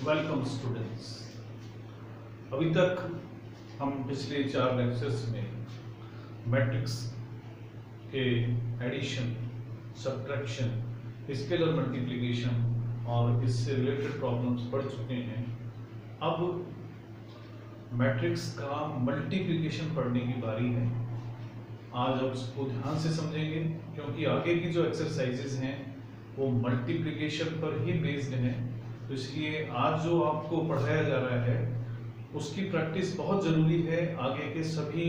Welcome students. अभी तक हम पिछले 4 लेक्चर्स में मैट्रिक्स के एडिशन, सब्ट्रैक्शन, स्केलर मल्टीप्लिकेशन और इससे रिलेटेड प्रॉब्लम्स पढ़ चुके हैं। अब मैट्रिक्स का मल्टीप्लिकेशन पढ़ने की बारी है। आज आप उसको ध्यान से समझेंगे क्योंकि आगे की जो एक्सरसाइजेज हैं वो मल्टीप्लिकेशन पर ही बेस्ड हैं। तो इसलिए आज जो आपको पढ़ाया जा रहा है उसकी प्रैक्टिस बहुत ज़रूरी है आगे के सभी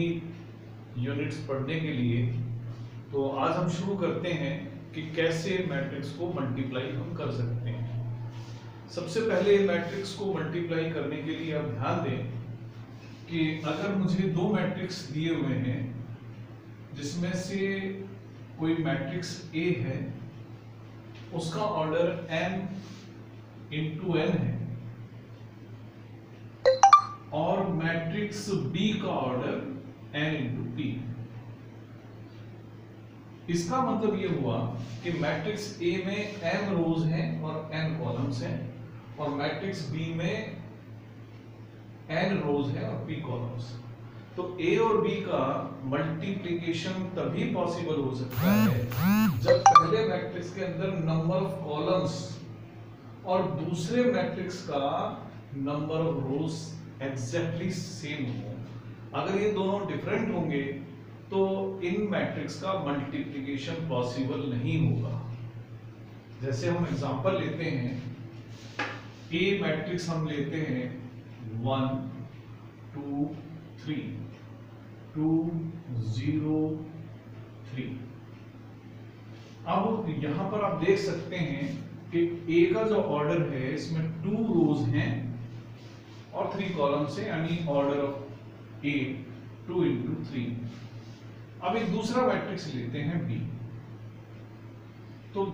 यूनिट्स पढ़ने के लिए। तो आज हम शुरू करते हैं कि कैसे मैट्रिक्स को मल्टीप्लाई हम कर सकते हैं। सबसे पहले मैट्रिक्स को मल्टीप्लाई करने के लिए आप ध्यान दें कि अगर मुझे दो मैट्रिक्स दिए हुए हैं जिसमें से कोई मैट्रिक्स A है, उसका ऑर्डर m इंटू n है और मैट्रिक्स B का ऑर्डर n इंटू p। इसका मतलब ये हुआ कि मैट्रिक्स A में m रोज हैं और n कॉलम्स हैं और मैट्रिक्स B में n रोज है और p कॉलम्स। तो A और B का मल्टीप्लिकेशन तभी पॉसिबल हो सकता है जब पहले मैट्रिक्स के अंदर नंबर ऑफ कॉलम्स और दूसरे मैट्रिक्स का number of rose exactly same हो। अगर ये दोनों डिफरेंट होंगे तो इन मैट्रिक्स का मल्टीप्लिकेशन पॉसिबल नहीं होगा। जैसे हम एग्जांपल लेते हैं, A मैट्रिक्स हम लेते हैं 1 2 3 2 0 3। अब यहां पर आप देख सकते हैं कि A का जो ऑर्डर है इसमें 2 रोज हैं और 3 कॉलम्स हैं, यानी ऑर्डर ऑफ A 2 इंटू 3। अब एक दूसरा मैट्रिक्स लेते हैं B। तो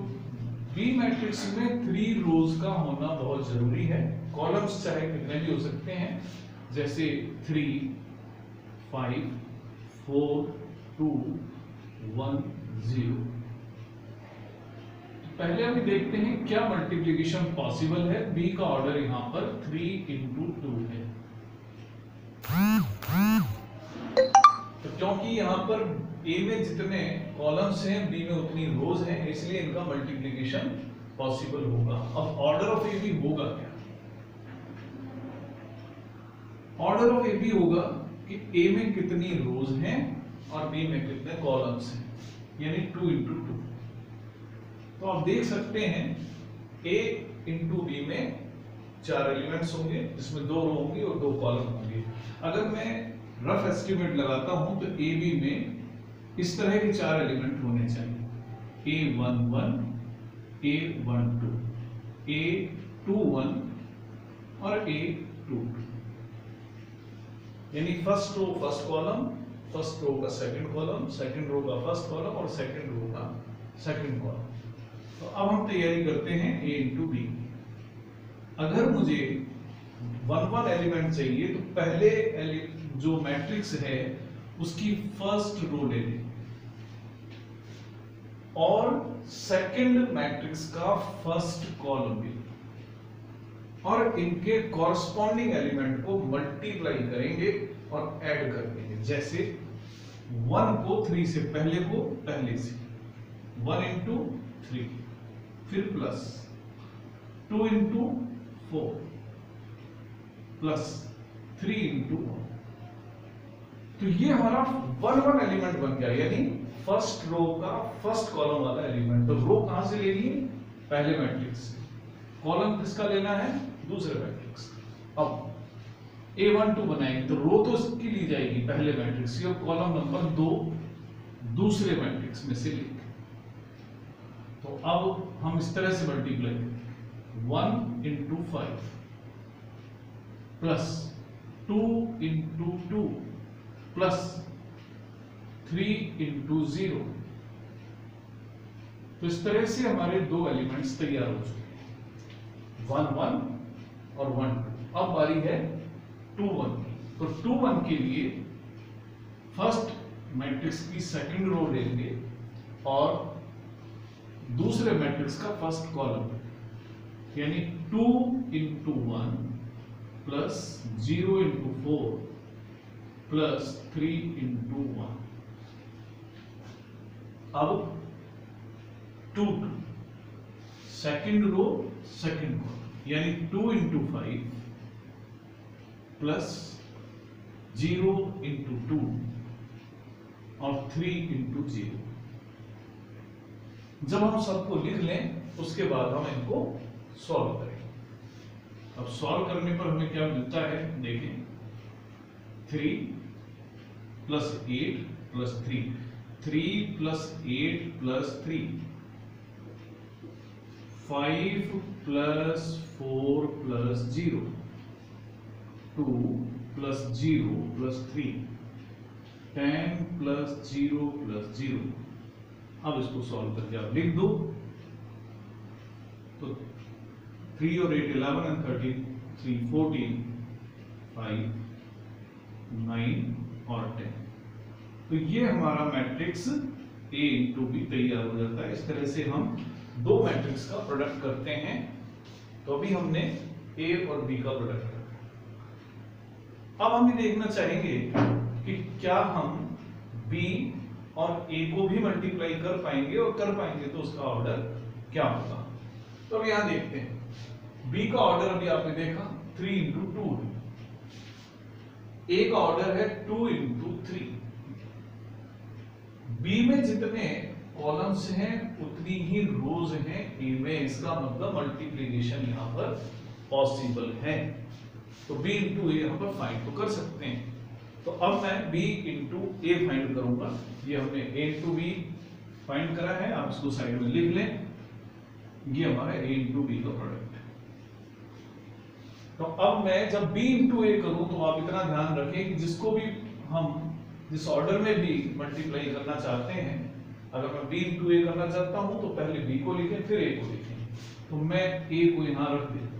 B मैट्रिक्स में 3 रोज का होना बहुत जरूरी है। कॉलम्स चाहे कितने भी हो सकते हैं, जैसे 3 5 4 2 1 0। पहले हम देखते हैं क्या मल्टीप्लिकेशन पॉसिबल है। B का ऑर्डर यहां पर 3 इंटू 2 है। तो क्योंकि यहां पर A में जितने कॉलम्स हैं B में उतनी रोज हैं, इसलिए इनका मल्टीप्लिकेशन पॉसिबल होगा। अब ऑर्डर ऑफ AB होगा क्या? ऑर्डर ऑफ AB होगा कि A में कितनी रोज हैं और B में कितने कॉलम्स हैं, यानी 2 इंटू 2। तो आप देख सकते हैं A इंटू B में 4 एलिमेंट्स होंगे जिसमें 2 रो होंगी और 2 कॉलम होंगे। अगर मैं रफ एस्टिमेट लगाता हूं तो AB में इस तरह के 4 एलिमेंट होने चाहिए। A11 A12 A21 और A22, यानी first row first column, first row का सेकंड कॉलम, सेकंड रो का फर्स्ट कॉलम और सेकंड रो का सेकंड कॉलम। तो अब हम तैयारी करते हैं A इंटू B। अगर मुझे 1 एलिमेंट चाहिए तो पहले जो मैट्रिक्स है उसकी फर्स्ट रो ले लें और सेकंड मैट्रिक्स का फर्स्ट कॉलम भी, और इनके कॉरस्पॉन्डिंग एलिमेंट को मल्टीप्लाई करेंगे और ऐड कर देंगे। जैसे 1 को 3 से पहले को पहले से 1 इंटू 3, फिर प्लस 2 इंटू 4 प्लस 3 इंटू 1। तो ये हमारा 1 एलिमेंट बन गया, यानी फर्स्ट रो का फर्स्ट कॉलम वाला एलिमेंट। तो रो कहां से लेनी है? पहले मैट्रिक्स से। कॉलम किसका लेना है? दूसरे मैट्रिक्स। अब A12 बनाएंगे तो रो तो इसकी ली जाएगी पहले मैट्रिक्स की और कॉलम नंबर 2 दूसरे मैट्रिक्स में से लेंगे। तो अब हम इस तरह से मल्टीप्लाई करेंगे 1 into 5 plus 2 into 2 plus 3 into 0। तो इस तरह से हमारे 2 एलिमेंट्स तैयार हो चुके हैं, 1 1 और 1 2। अब बारी है 2 1 की। तो 2 1 के लिए फर्स्ट मैट्रिक्स की सेकंड रो लेंगे और दूसरे मैट्रिक्स का फर्स्ट कॉलम। यानी 2 into 1 plus 0 into 4 plus 3 into 1। अब 2 सेकेंड रो सेकेंड कॉलम यानी 2 इंटू 5 प्लस 0 इंटू 2 और 3 इंटू 0। जब हम सबको लिख लें उसके बाद हम इनको सॉल्व करें। अब सॉल्व करने पर हमें क्या मिलता है देखें, 3 plus 8 plus 3, 3 plus 8 plus 3, 5 plus 4 plus 0, 2 plus 0 plus 3, 10 plus 0 plus 0। अब इसको सॉल्व करके आप लिख दो तो 3 और 8 11 and 13, 3 14, 5 9 और 10। तो ये हमारा मैट्रिक्स A इंटू बी तैयार हो जाता है। इस तरह से हम दो मैट्रिक्स का प्रोडक्ट करते हैं। तो अभी हमने A और B का प्रोडक्ट किया। अब हम ये देखना चाहेंगे कि क्या हम B और A को भी मल्टीप्लाई कर पाएंगे, और कर पाएंगे तो उसका ऑर्डर क्या होगा। तो अब यहां देखते हैं B का ऑर्डर अभी आपने देखा 3 इंटू 2, A का ऑर्डर है 2 इंटू 3। B में जितने कॉलम्स हैं उतनी ही रोज हैं A में, इसका मतलब मल्टीप्लिकेशन यहां पर पॉसिबल है। तो B इंटू A यहां पर फाइंड तो कर सकते हैं। तो अब मैं B इंटू A फाइंड करूंगा। ये हमने A इंटू B फाइंड करा है, आप इसको साइड में लिख लें। ये हमारा A इंटू B का प्रोडक्ट है। तो अब मैं जब B इंटू A करूं तो आप इतना ध्यान रखें कि जिसको भी हम जिस ऑर्डर में भी मल्टीप्लाई करना चाहते हैं, अगर मैं B इंटू A करना चाहता हूं तो पहले B को लिखें फिर A को लिखें। तो मैं A को यहां रख देता हूं।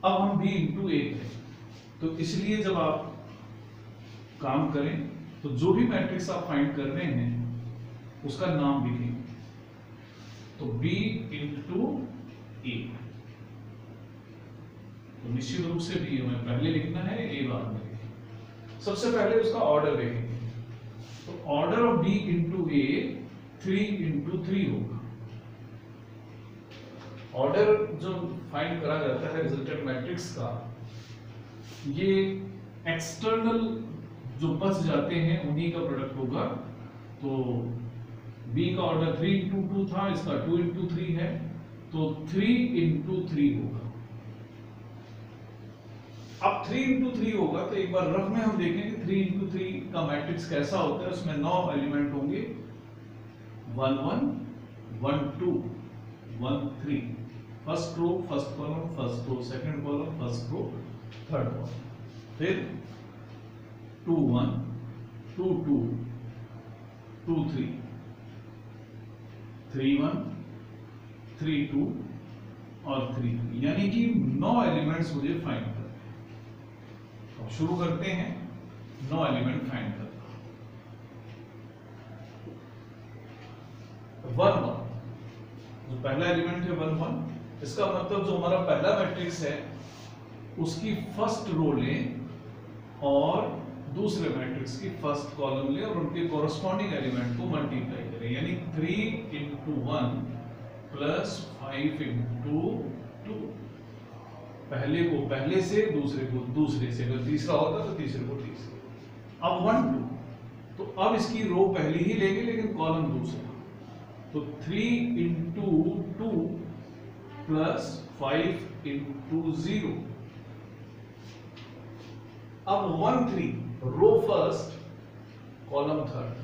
अब हम B इंटू A करें, तो इसलिए जब आप काम करें तो जो भी मैट्रिक्स आप फाइंड कर रहे हैं उसका नाम लिखें। तो B इंटू A, तो निश्चित रूप से B हमें पहले लिखना है, A बाद में लिखें। सबसे पहले उसका ऑर्डर देखेंगे। तो order of B into A 3 into 3 होगा। ऑर्डर जो फाइंड करा जाता है रिजल्टेंट मैट्रिक्स का, ये एक्सटर्नल जो बच जाते हैं उन्हीं का प्रोडक्ट होगा। तो B का ऑर्डर 3 इंटू 2 था, इसका 2 इंटू 3 है, तो 3 इंटू 3 होगा। अब 3 इंटू 3 होगा तो एक बार रफ में हम देखेंगे 3 इंटू 3 का मैट्रिक्स कैसा होता है। उसमें 9 एलिमेंट होंगे, 1 1 1 2 1 3, first row first column, first row second column, first row third column, फिर 2 1 2 2 2 3 3 1 3 2 और 3 3, यानी कि 9 एलिमेंट्स मुझे फाइंड करना है। अब शुरू करते हैं 9 एलिमेंट फाइंड करना। 1 1 जो पहला एलिमेंट है 1 1, इसका मतलब जो हमारा पहला मैट्रिक्स है उसकी फर्स्ट रो लें और दूसरे मैट्रिक्स की फर्स्ट कॉलम लें और उनके कोरस्पॉन्डिंग एलिमेंट को मल्टीप्लाई करें। यानी 3 इंटू 1 प्लस 5 इंटू 2। पहले को पहले से, दूसरे को दूसरे से, अगर तीसरा होता तो तीसरे को तीसरे। अब 1 2, तो अब इसकी रो पहली ही लेंगे लेकिन कॉलम दूसरा। तो 3 इंटू 2 प्लस 5 इंटू 0। अब 1 3, row first column third,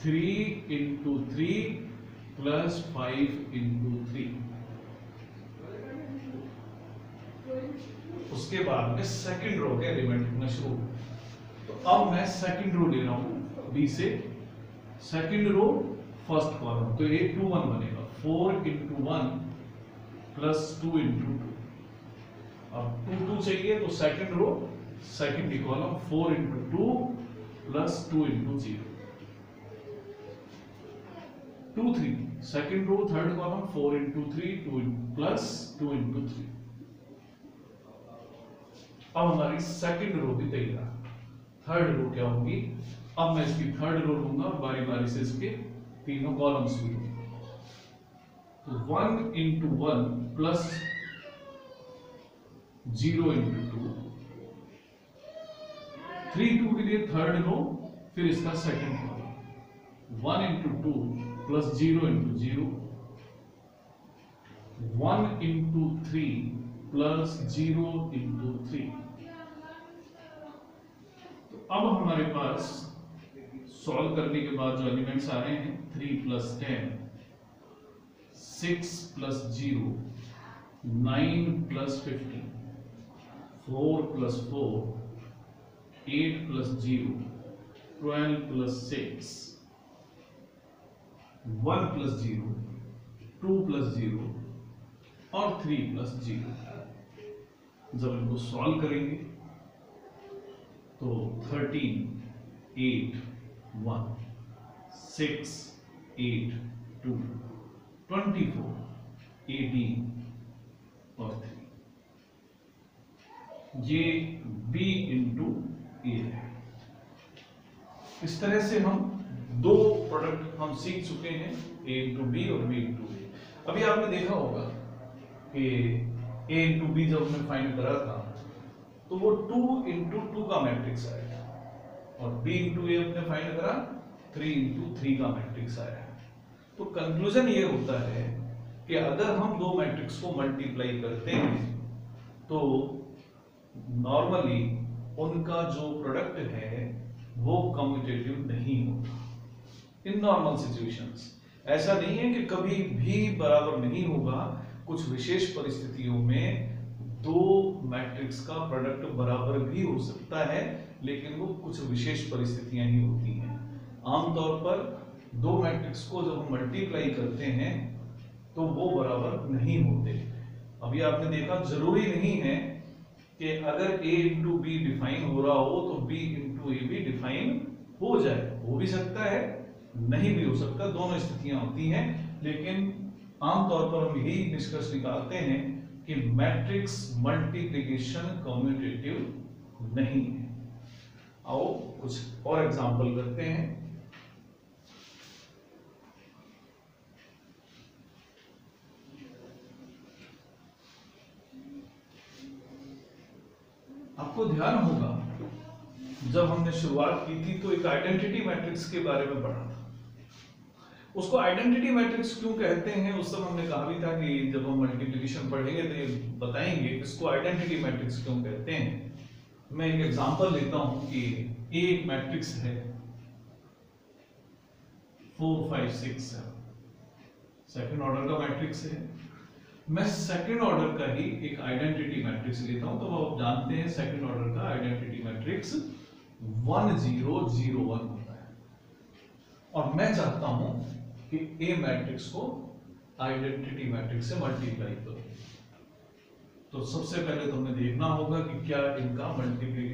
3 into 3 plus 5 into 3। उसके बाद में सेकंड रो के एलिमेंट में शुरू। तो अब मैं सेकंड रो ले रहा हूं बी से, सेकंड रो फर्स्ट कॉलम, तो ये 2 1 बनेगा, 4 इंटू 1 प्लस 2 इंटू 2। अब 2 2 चाहिए तो सेकंड रो सेकंड की column, 4 into 2 plus 2 into 0। 2 3, second row third column 4 into 3 2 plus 2 into 3। अब हमारी सेकंड रो भी तैयार। थर्ड रो क्या होगी, अब मैं इसकी थर्ड रो लूंगा, बारी बारी से इसके तीनों कॉलम्स भी लूंगा। तो 1 इंटू 1 प्लस 0 इंटू 2, 3 2 के लिए थर्ड रो, फिर इसका second column 1 into 2 plus 0 into 0, 1 into 3 plus 0 into 3। तो अब हमारे पास सॉल्व करने के बाद जो एलिमेंट्स आ रहे हैं 3 plus 10, 6 plus 0, 9 plus 15, 4 plus 4, 8 plus 0, 12 plus 6, 1 plus 0, 2 plus 0 और 3 प्लस 0। जब इनको सॉल्व करेंगे तो 13, 8, 1, 6, 8, 2, 24, 18 और 3, ये b इंटू ए है। इस तरह से हम दो प्रोडक्ट हम सीख चुके हैं, a इंटू बी और b इंटू ए। अभी आपने देखा होगा कि a इंटू बी जब हमने फाइंड करा था तो वो 2 इंटू 2 का मैट्रिक्स आया, और b इंटू ए हमने फाइंड करा 3 इंटू 3 का मैट्रिक्स आया। तो कंक्लूजन ये होता है कि अगर हम दो मैट्रिक्स को मल्टीप्लाई करते हैं तो नॉर्मली उनका जो प्रोडक्ट है वो कम्यूटेटिव नहीं होता इन नॉर्मल सिचुएशंस। ऐसा नहीं है कि कभी भी बराबर नहीं होगा, कुछ विशेष परिस्थितियों में दो मैट्रिक्स का प्रोडक्ट बराबर भी हो सकता है, लेकिन वो कुछ विशेष परिस्थितियां ही होती हैं। आमतौर पर दो मैट्रिक्स को जब हम मल्टीप्लाई करते हैं तो वो बराबर नहीं होते। अभी आपने देखा जरूरी नहीं है कि अगर a इंटू बी डिफाइन हो रहा हो तो b इंटू ए भी डिफाइन हो जाए, हो भी सकता है, नहीं भी हो सकता, दोनों स्थितियां होती हैं। लेकिन आमतौर पर हम यही निष्कर्ष निकालते हैं कि मैट्रिक्स मल्टीप्लिकेशन कम्यूटेटिव नहीं है। आओ कुछ और एग्जांपल करते हैं। आपको ध्यान होगा जब हमने शुरुआत की थी तो एक आइडेंटिटी मैट्रिक्स के बारे में पढ़ा था। उसको आइडेंटिटी मैट्रिक्स क्यों कहते हैं, उस समय हमने कहा भी था कि जब हम मल्टीप्लिकेशन पढ़ेंगे तो ये बताएंगे कि इसको आइडेंटिटी मैट्रिक्स क्यों कहते हैं। मैं एक एग्जांपल लेता हूं कि ए एक मैट्रिक्स है 4 5 6 7, सेकंड ऑर्डर का मैट्रिक्स है। मैं सेकंड ऑर्डर का ही एक आइडेंटिटी मैट्रिक्स लेता हूं, तो आप जानते हैं सेकंड ऑर्डर का आइडेंटिटी मैट्रिक्स 1 0 0 1 होता है, और मैं चाहता हूं कि ए मैट्रिक्स को आइडेंटिटी मैट्रिक्स से मल्टीप्लाई करो। तो सबसे पहले तो हमें देखना होगा कि क्या इनका मल्टीप्लिकेशन